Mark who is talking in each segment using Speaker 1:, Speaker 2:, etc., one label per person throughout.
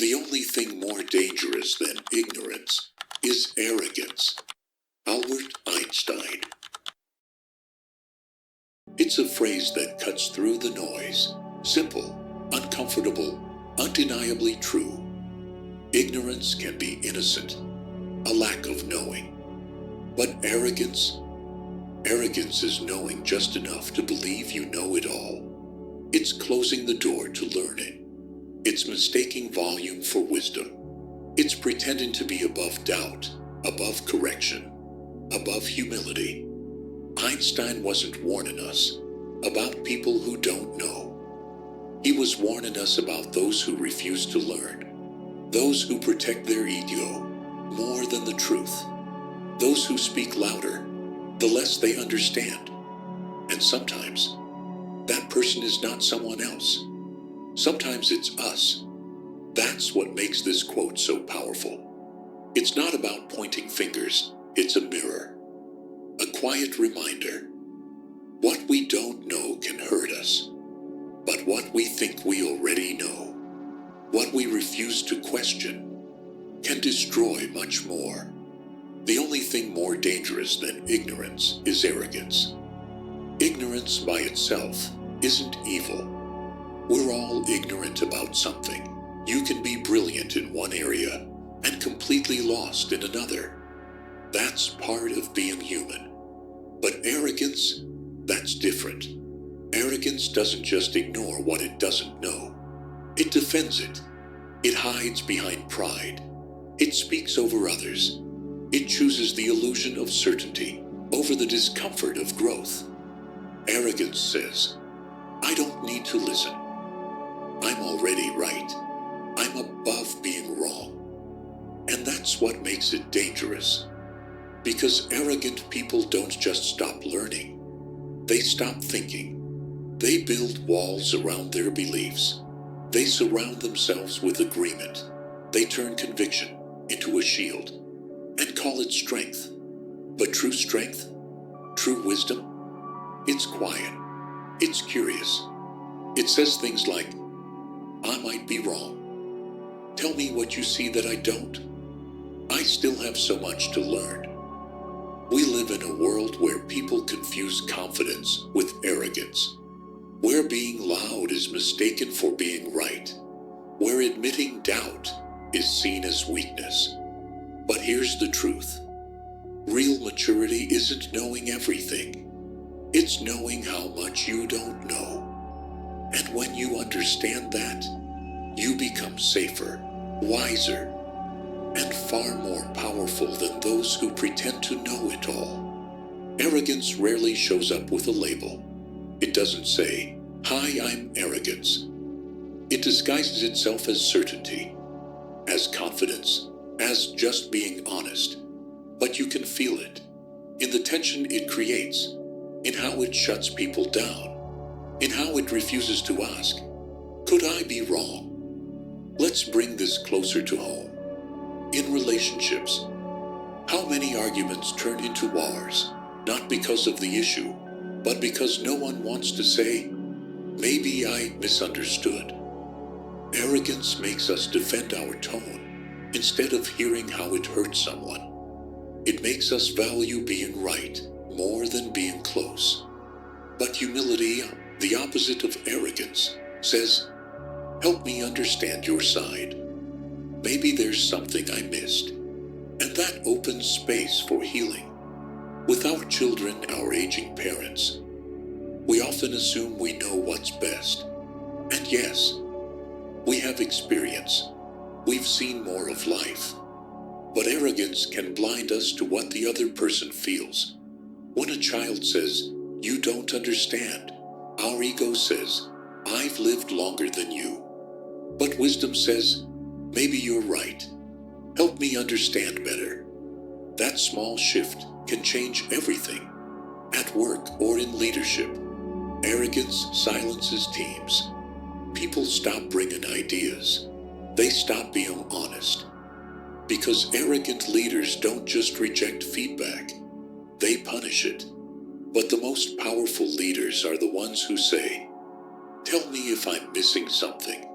Speaker 1: The only thing more dangerous than ignorance is arrogance. Albert Einstein. It's a phrase that cuts through the noise. Simple, uncomfortable, undeniably true. Ignorance can be innocent, a lack of knowing. But arrogance is knowing just enough to believe you know it all. It's closing the door to learning. It's mistaking volume for wisdom. It's pretending to be above doubt, above correction, above humility. Einstein wasn't warning us about people who don't know. He was warning us about those who refuse to learn, those who protect their ego more than the truth, those who speak louder the less they understand. And sometimes, that person is not someone else. Sometimes it's us. That's what makes this quote so powerful. It's not about pointing fingers, it's a mirror. A quiet reminder. What we don't know can hurt us, but what we think we already know, what we refuse to question, can destroy much more. The only thing more dangerous than ignorance is arrogance. Ignorance by itself isn't evil. We're all ignorant about something. You can be brilliant in one area and completely lost in another. That's part of being human. But arrogance, that's different. Arrogance doesn't just ignore what it doesn't know. It defends it. It hides behind pride. It speaks over others. It chooses the illusion of certainty over the discomfort of growth. Arrogance says, I don't need to listen. I'm already right. I'm above being wrong. And that's what makes it dangerous. Because arrogant people don't just stop learning. They stop thinking. They build walls around their beliefs. They surround themselves with agreement. They turn conviction into a shield and call it strength. But true strength, true wisdom, it's quiet. It's curious. It says things like, I might be wrong. Tell me what you see that I don't. I still have so much to learn. We live in a world where people confuse confidence with arrogance, where being loud is mistaken for being right, where admitting doubt is seen as weakness. But here's the truth. Real maturity isn't knowing everything. It's knowing how much you don't know. And when you understand that, you become safer, wiser, and far more powerful than those who pretend to know it all. Arrogance rarely shows up with a label. It doesn't say, Hi, I'm arrogance. It disguises itself as certainty, as confidence, as just being honest. But you can feel it, in the tension it creates, in how it shuts people down, in how it refuses to ask, could I be wrong? Let's bring this closer to home. In relationships, how many arguments turn into wars, not because of the issue, but because no one wants to say, maybe I misunderstood. Arrogance makes us defend our tone instead of hearing how it hurts someone. It makes us value being right more than being close. But humility, the opposite of arrogance, says, help me understand your side. Maybe there's something I missed. And that opens space for healing. With our children, our aging parents, we often assume we know what's best. And yes, we have experience. We've seen more of life. But arrogance can blind us to what the other person feels. When a child says, you don't understand, our ego says, I've lived longer than you. But wisdom says, maybe you're right. Help me understand better. That small shift can change everything. At work or in leadership, arrogance silences teams. People stop bringing ideas. They stop being honest. Because arrogant leaders don't just reject feedback, they punish it. But the most powerful leaders are the ones who say, tell me if I'm missing something.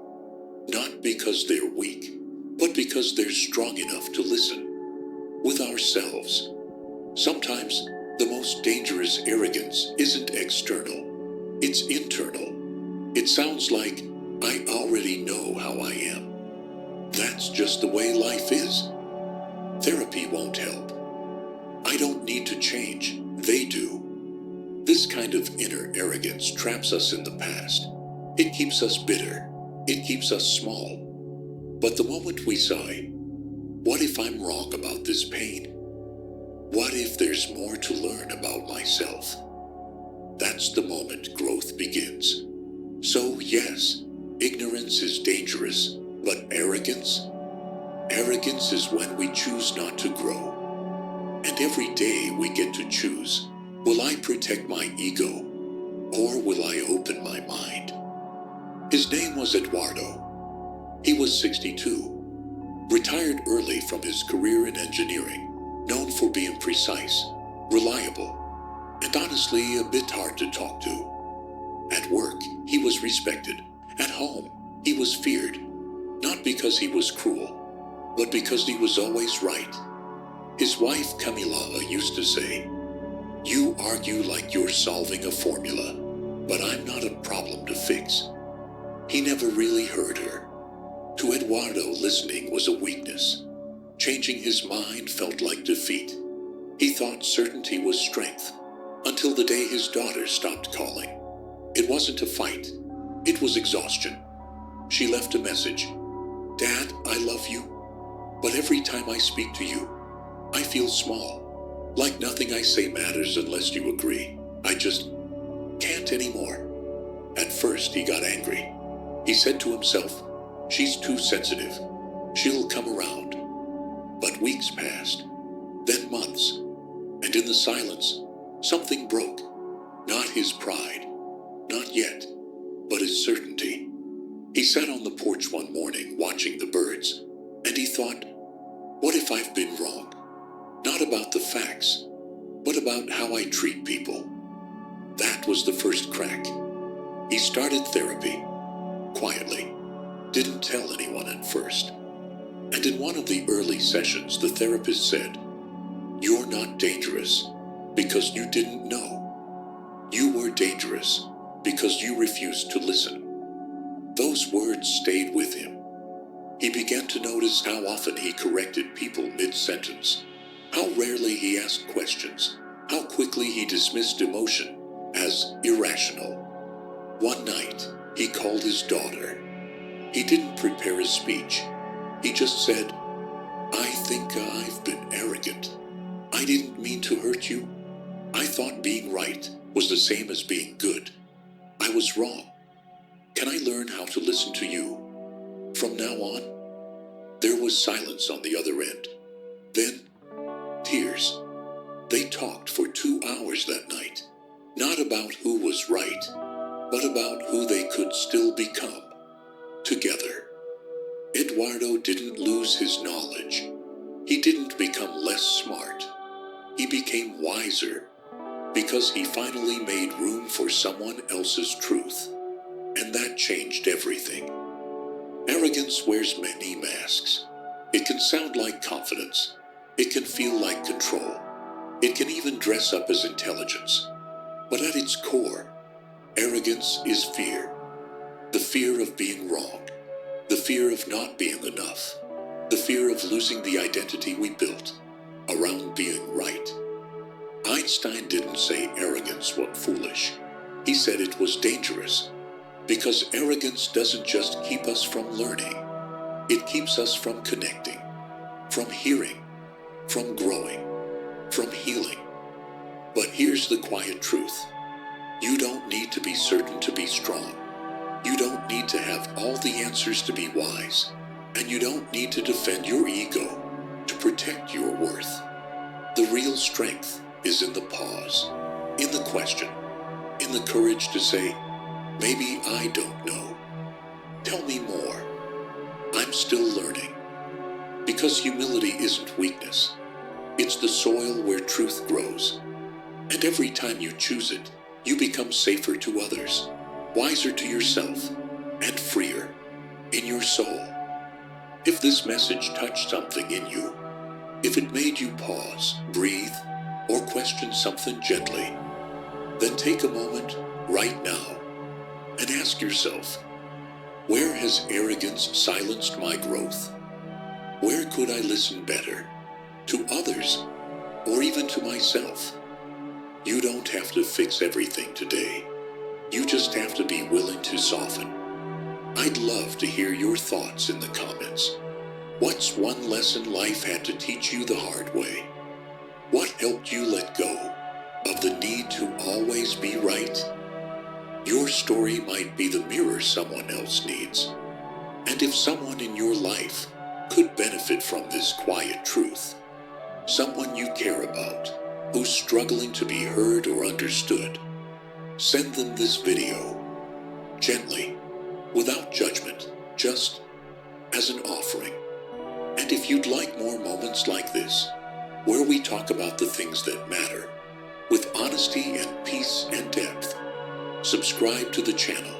Speaker 1: Not because they're weak, but because they're strong enough to listen. With ourselves, sometimes the most dangerous arrogance isn't external, it's internal. It sounds like, I already know how I am. That's just the way life is. Therapy won't help. I don't need to change, they do. This kind of inner arrogance traps us in the past. It keeps us bitter. It keeps us small. But the moment we sigh, what if I'm wrong about this pain? What if there's more to learn about myself? That's the moment growth begins. So yes, ignorance is dangerous, but arrogance? Arrogance is when we choose not to grow. And every day we get to choose, will I protect my ego, or will I open my mind? His name was Eduardo. He was 62, retired early from his career in engineering, known for being precise, reliable, and honestly a bit hard to talk to. At work, he was respected. At home, he was feared, not because he was cruel, but because he was always right. His wife Camila used to say, "You argue like you're solving a formula, but I'm not a problem to fix." He never really heard her. To Eduardo, listening was a weakness. Changing his mind felt like defeat. He thought certainty was strength, until the day his daughter stopped calling. It wasn't a fight, it was exhaustion. She left a message. "Dad, I love you, but every time I speak to you, I feel small. Like nothing I say matters unless you agree. I just can't anymore." At first he got angry. He said to himself, "She's too sensitive. She'll come around." But weeks passed, then months, and in the silence, something broke. Not his pride, not yet, but his certainty. He sat on the porch one morning watching the birds, and he thought, what if I've been wrong? Not about the facts, but about how I treat people. That was the first crack. He started therapy, quietly, didn't tell anyone at first. And in one of the early sessions, the therapist said, "You're not dangerous because you didn't know. You were dangerous because you refused to listen." Those words stayed with him. He began to notice how often he corrected people mid-sentence, how rarely he asked questions, how quickly he dismissed emotion as irrational. One night, he called his daughter. He didn't prepare a speech. He just said, "I think I've been arrogant. I didn't mean to hurt you. I thought being right was the same as being good. I was wrong. Can I learn how to listen to you from now on?" There was silence on the other end. Then, tears. They talked for 2 hours that night, not about who was right, but about who they could still become, together. Eduardo didn't lose his knowledge. He didn't become less smart. He became wiser, because he finally made room for someone else's truth. And that changed everything. Arrogance wears many masks. It can sound like confidence. It can feel like control. It can even dress up as intelligence. But at its core, arrogance is fear. The fear of being wrong. The fear of not being enough. The fear of losing the identity we built around being right. Einstein didn't say arrogance was foolish. He said it was dangerous. Because arrogance doesn't just keep us from learning. It keeps us from connecting, from hearing, from growing, from healing. But here's the quiet truth. You don't need to be certain to be strong. You don't need to have all the answers to be wise. And you don't need to defend your ego to protect your worth. The real strength is in the pause, in the question, in the courage to say, maybe I don't know. Tell me more. I'm still learning. Because humility isn't weakness. It's the soil where truth grows. And every time you choose it, you become safer to others, wiser to yourself, and freer in your soul. If this message touched something in you, if it made you pause, breathe, or question something gently, then take a moment right now and ask yourself, where has arrogance silenced my growth? Where could I listen better? To others, or even to myself? You don't have to fix everything today. You just have to be willing to soften. I'd love to hear your thoughts in the comments. What's one lesson life had to teach you the hard way? What helped you let go of the need to always be right? Your story might be the mirror someone else needs. And if someone in your life could benefit from this quiet truth, someone you care about who's struggling to be heard or understood, send them this video gently, without judgment, just as an offering. And if you'd like more moments like this, where we talk about the things that matter, with honesty and peace and depth, subscribe to the channel,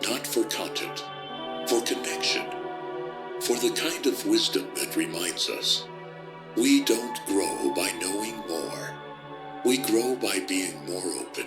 Speaker 1: not for content, for connection, for the kind of wisdom that reminds us we don't grow by knowing more. We grow by being more open,